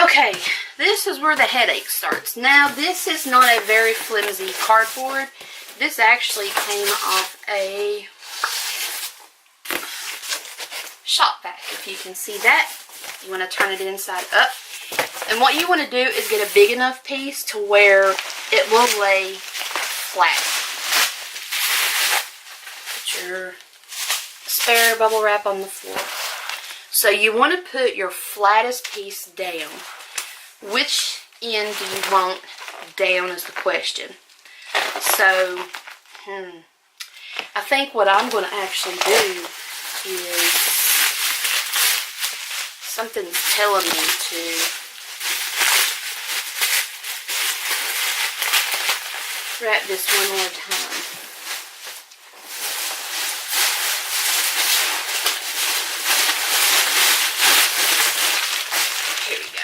Okay, this is where the headache starts. Now, this is not a very flimsy cardboard. This actually came off a shop vac, if you can see that. You want to turn it inside up. And what you want to do is get a big enough piece to where it will lay flat. Put your spare bubble wrap on the floor. So you want to put your flattest piece down. Which end do you want down is the question. So, I think what I'm going to actually do is, something's telling me to wrap this one more time. Here we go.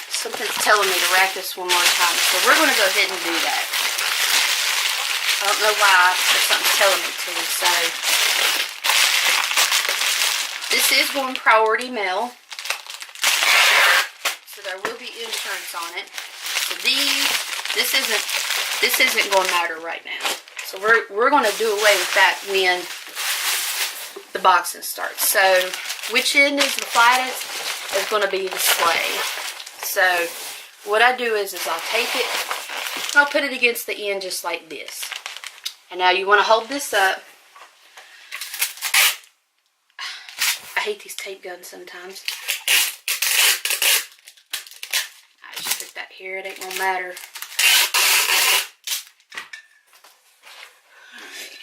Something's telling me to wrap this one more time, so we're going to go ahead and do that. I don't know why, but something's telling me to. So, this is going priority mail. So there will be insurance on it. So this isn't going to matter right now. So we're going to do away with that when the boxing starts. So which end is the flattest is going to be the sleigh. So what I do is I'll take it, I'll put it against the end just like this. And now you want to hold this up. I hate these tape guns sometimes. I just put that here, it ain't gonna matter. Alright.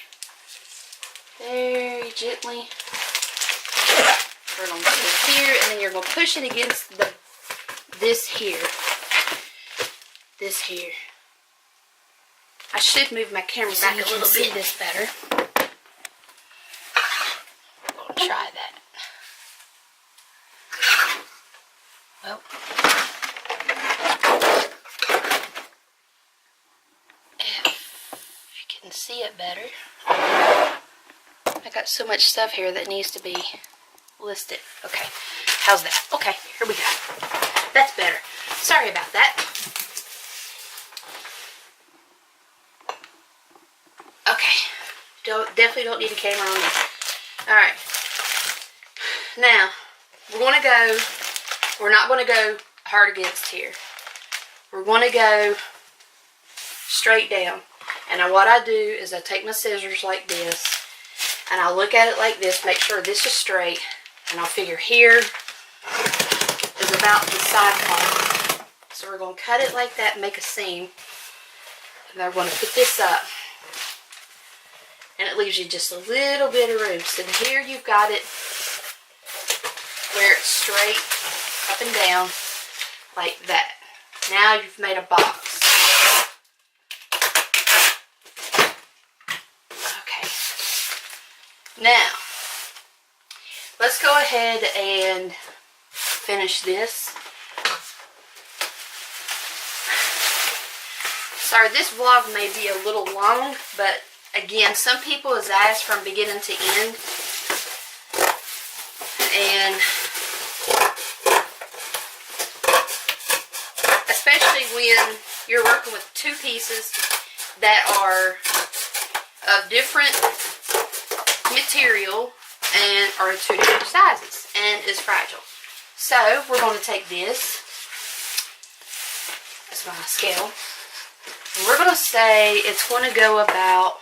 Very gently. We're gonna put this here, and then you're gonna push it against this here. This here. I should move my camera back a little bit. See this better. I'm gonna try that. Well, if you can see it better, I got so much stuff here that needs to be listed. Okay, how's that? Okay, here we go. That's better. Sorry about that. Okay, definitely don't need a camera on this. Alright, now, we're not going to go hard against here. We're going to go straight down. And now what I do is I take my scissors like this, and I look at it like this, make sure this is straight, and I'll figure here is about the side part. So we're going to cut it like that and make a seam. And then we're going to put this up. And it leaves you just a little bit of room. So here you've got it where it's straight up and down like that. Now you've made a box. Okay. Now, let's go ahead and finish this. Sorry, this vlog may be a little long, but again, some people has asked from beginning to end, and especially when you're working with two pieces that are of different material and are two different sizes and is fragile. So we're going to take this, that's my scale, and we're going to say it's going to go about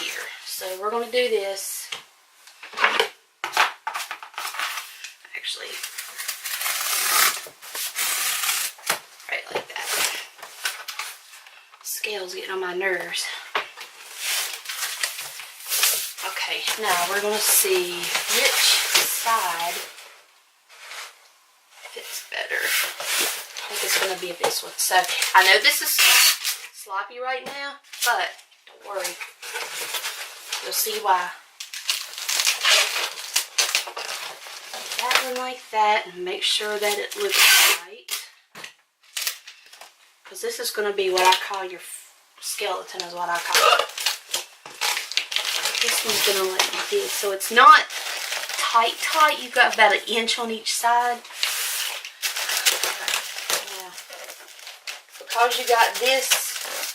here. So we're going to do this. Actually, right like that. Scale's getting on my nerves. Okay, now we're going to see which side fits better. I think it's going to be this one. So I know this is sloppy right now, but don't worry. You'll see why. That one like that, and make sure that it looks right. Because this is going to be what I call your skeleton, is what I call it. This one's going to let you do. So it's not tight. You've got about 1 inch on each side. Now, because you got this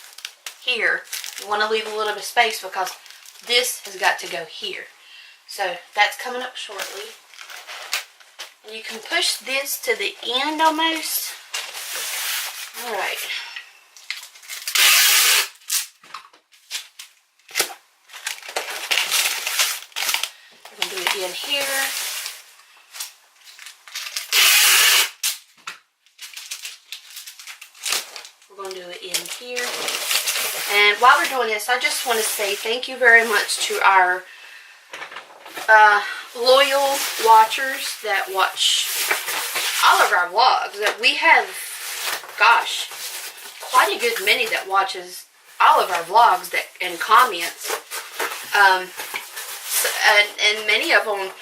here, you want to leave a little bit of space because this has got to go here. So that's coming up shortly. And you can push this to the end almost. Alright. We're going to do it in here. We're going to do it in here. And while we're doing this, I just want to say thank you very much to our loyal watchers that watch all of our vlogs. That we have, gosh, quite a good many that watches all of our vlogs that and comments. And many of them,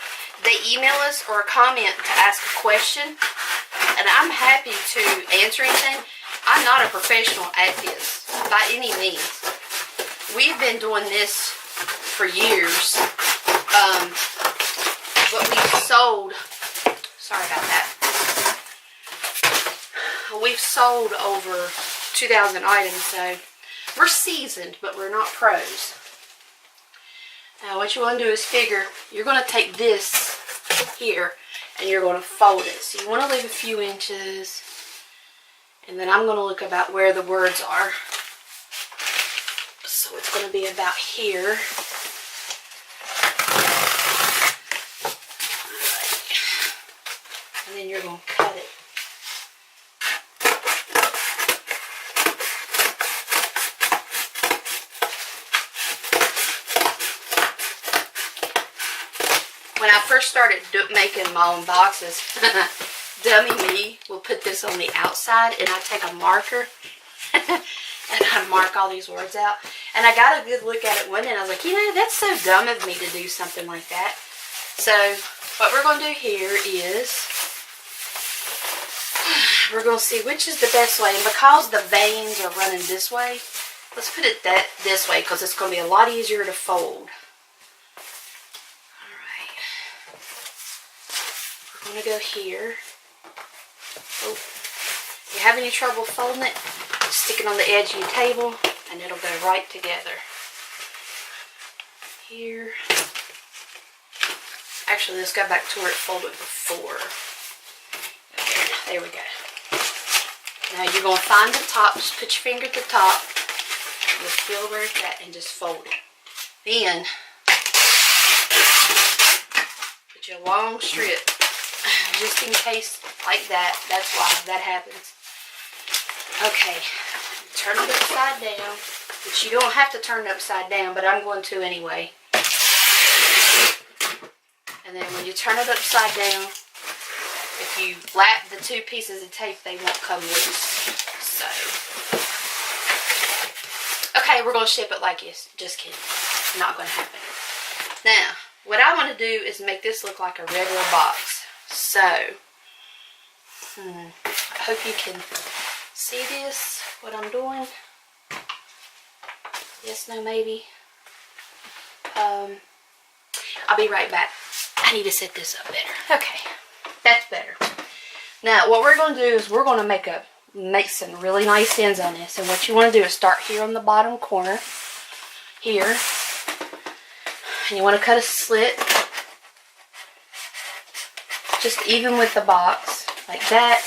they email us or comment to ask a question, and I'm happy to answer anything. I'm not a professional at this by any means. We've been doing this for years, but we've sold, sorry about that, we've sold over 2,000 items, so we're seasoned, but we're not pros. Now what you want to do is figure, you're going to take this here and you're going to fold it. So you want to leave a few inches, and then I'm going to look about where the words are. So it's going to be about here. And then you're going to cut it. When I first started making my own boxes, dummy me will put this on the outside, and I take a marker and I mark all these words out. And I got a good look at it one day, and I was like, you know, that's so dumb of me to do something like that. So what we're going to do here is we're going to see which is the best way. And because the veins are running this way, let's put it this way because it's going to be a lot easier to fold. I'm going to go here. Oh, if you have any trouble folding it, stick it on the edge of your table and it'll go right together. Here. Actually, let's go back to where it folded before. Okay, there we go. Now you're going to find the top, just put your finger at the top, just feel where it's at and just fold it. Then, put your long strip. Just in case, like that. That's why that happens. Okay, turn it upside down. But you don't have to turn it upside down, but I'm going to anyway. And then when you turn it upside down, if you lap the two pieces of tape, they won't come loose. So, okay, we're going to ship it like this. Just kidding. Not going to happen. Now, what I want to do is make this look like a regular box. So, I hope you can see this, what I'm doing. Yes, no, maybe. I'll be right back. I need to set this up better. Okay, that's better. Now, what we're going to do is we're going to make some really nice ends on this. And what you want to do is start here on the bottom corner, here. And you want to cut a slit. Just even with the box, like that.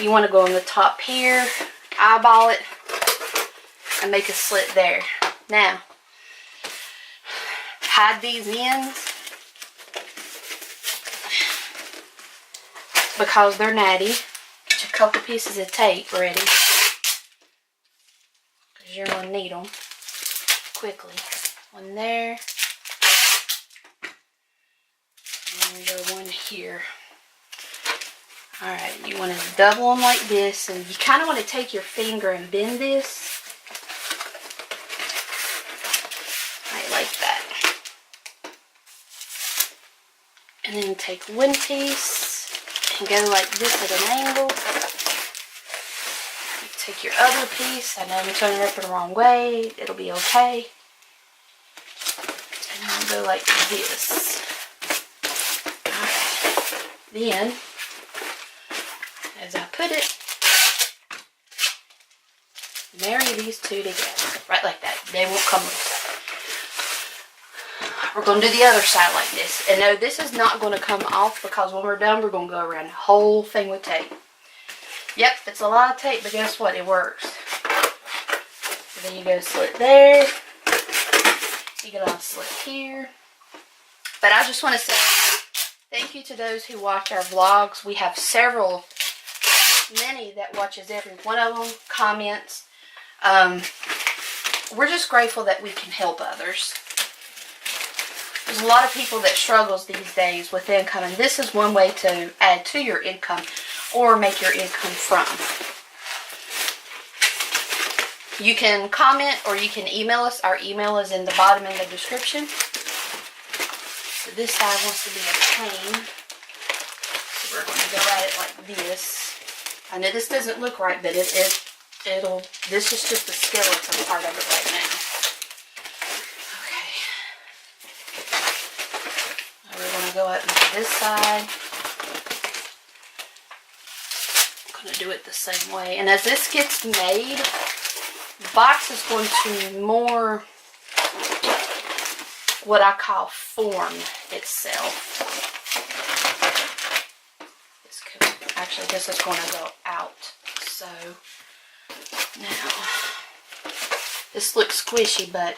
You want to go on the top here, eyeball it, and make a slit there. Now, hide these ends because they're natty. Get a couple pieces of tape ready because you're going to need them quickly. One there, and go one here. Alright, you want to double them like this, and you kind of want to take your finger and bend this. Right, like that. And then take one piece and go like this at an angle. You take your other piece. I know I'm turning it up the wrong way. It'll be okay. And then go like this. Alright. Then, as I put it, marry these two together, right like that. They won't come loose. We're going to do the other side like this. And no, this is not going to come off because when we're done, we're going to go around the whole thing with tape. Yep, it's a lot of tape, but guess what? It works. So then you go slit there. You get on slit here. But I just want to say thank you to those who watch our vlogs. We have many that watches every one of them, comments. We're just grateful that we can help others. There's a lot of people that struggles these days with income, and this is one way to add to your income or make your income from. You can comment or you can email us. Our email is in the bottom in the description. So this side wants to be a pain. So we're going to go at it like this. I know this doesn't look right, but this is just the skeleton part of it right now. Go up into this side. I'm going to do it the same way. And as this gets made, the box is going to more what I call form itself. Actually, this is going to go out. So now, this looks squishy, but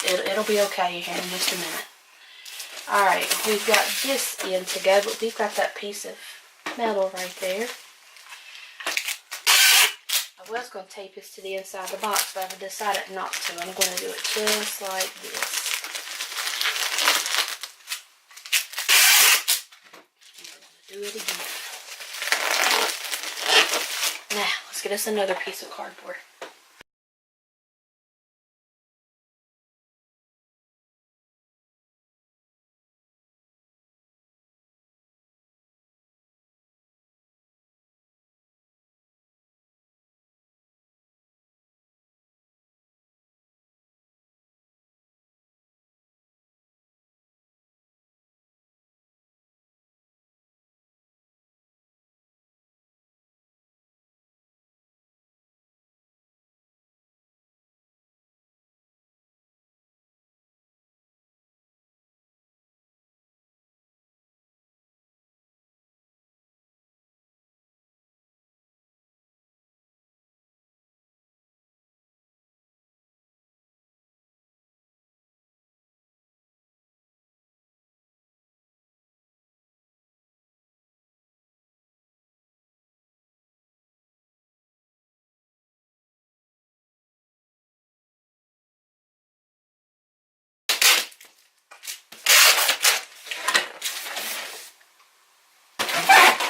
it'll be okay here in just a minute. Alright, we've got this in to go, but we've got that piece of metal right there. I was going to tape this to the inside of the box, but I've decided not to. I'm going to do it just like this. And we're going to do it again. Now, let's get us another piece of cardboard.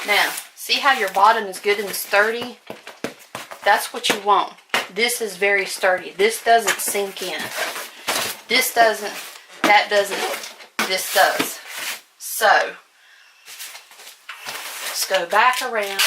Now, see how your bottom is good and sturdy? That's what you want. This is very sturdy. This doesn't sink in. This doesn't, that doesn't, this does. So, let's go back around.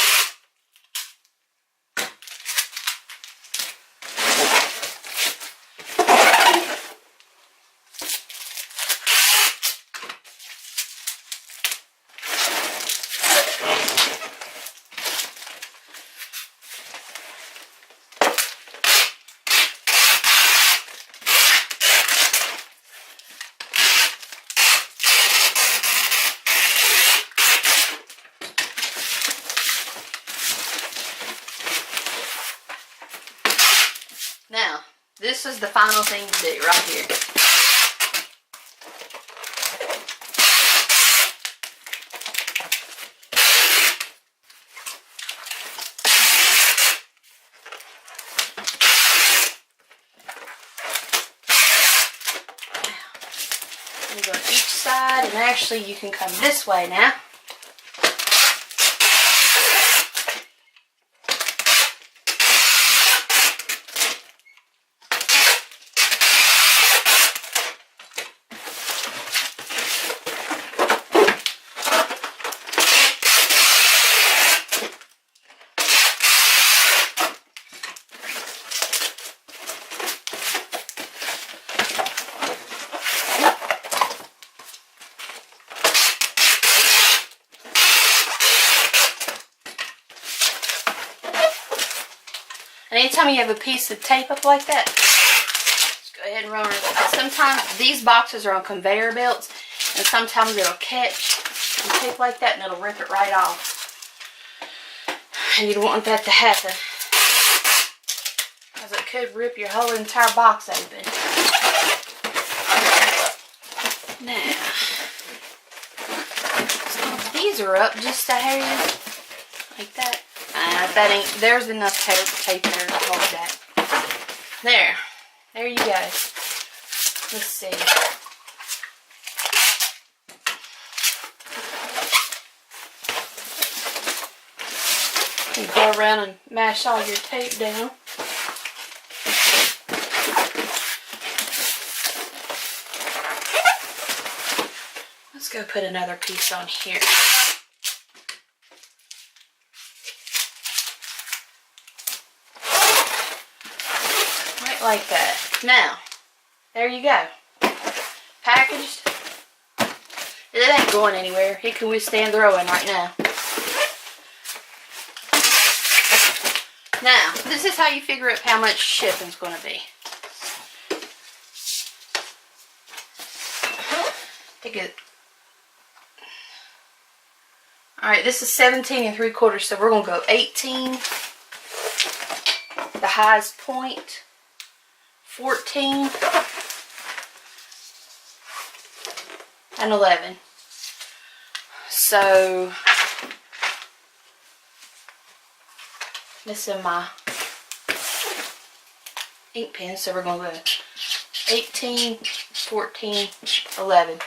Now, this is the final thing to do right here. You go each side, and actually you can come this way now. And anytime you have a piece of tape up like that, just go ahead and run it. Sometimes these boxes are on conveyor belts, and sometimes it'll catch and tape like that and it'll rip it right off. And you don't want that to happen, because it could rip your whole entire box open. Now, these are up just a hair, like that. That ain't, there's enough tape there to hold that. There you go. Let's see. You go around and mash all your tape down. Let's go put another piece on here. Right like that. Now, there you go. Packaged. It ain't going anywhere. It can withstand throwing right now. Now, this is how you figure out how much shipping's going to be. Take it. Alright, this is 17 3/4, so we're going to go 18, the highest point, 14, and 11. So, missing my ink pen, so we're going to go 18, 14, 11.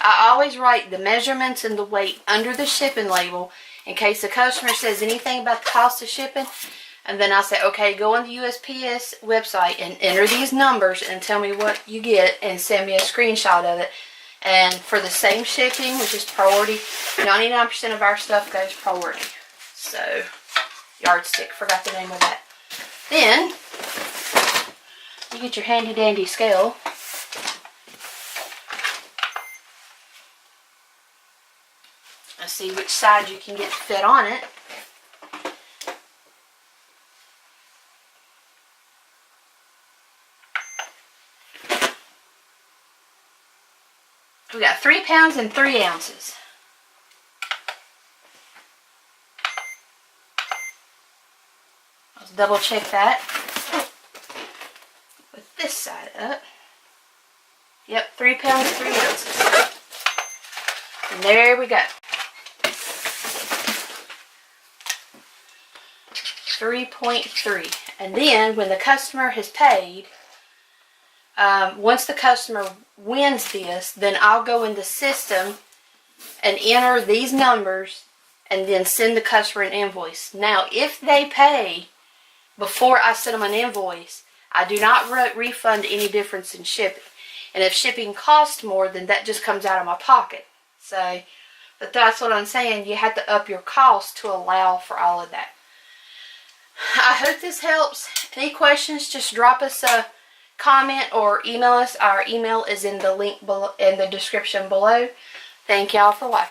I always write the measurements and the weight under the shipping label in case the customer says anything about the cost of shipping. And then I say, okay, go on the USPS website and enter these numbers and tell me what you get and send me a screenshot of it. And for the same shipping, which is priority, 99% of our stuff goes priority. So, yardstick, forgot the name of that. Then, you get your handy dandy scale. And see which side you can get to fit on it. We got 3 pounds and 3 ounces. Let's double check that. With this side up. Yep, 3 pounds, 3 ounces. And there we go. 3.3. And then when the customer has paid, once the customer wins this, then I'll go in the system and enter these numbers and then send the customer an invoice. Now, if they pay before I send them an invoice, I do not refund any difference in shipping. And if shipping costs more, then that just comes out of my pocket. So, but that's what I'm saying. You have to up your cost to allow for all of that. I hope this helps. Any questions, just drop us a comment or email us. Our email is in the link below, in the description below. Thank y'all for watching.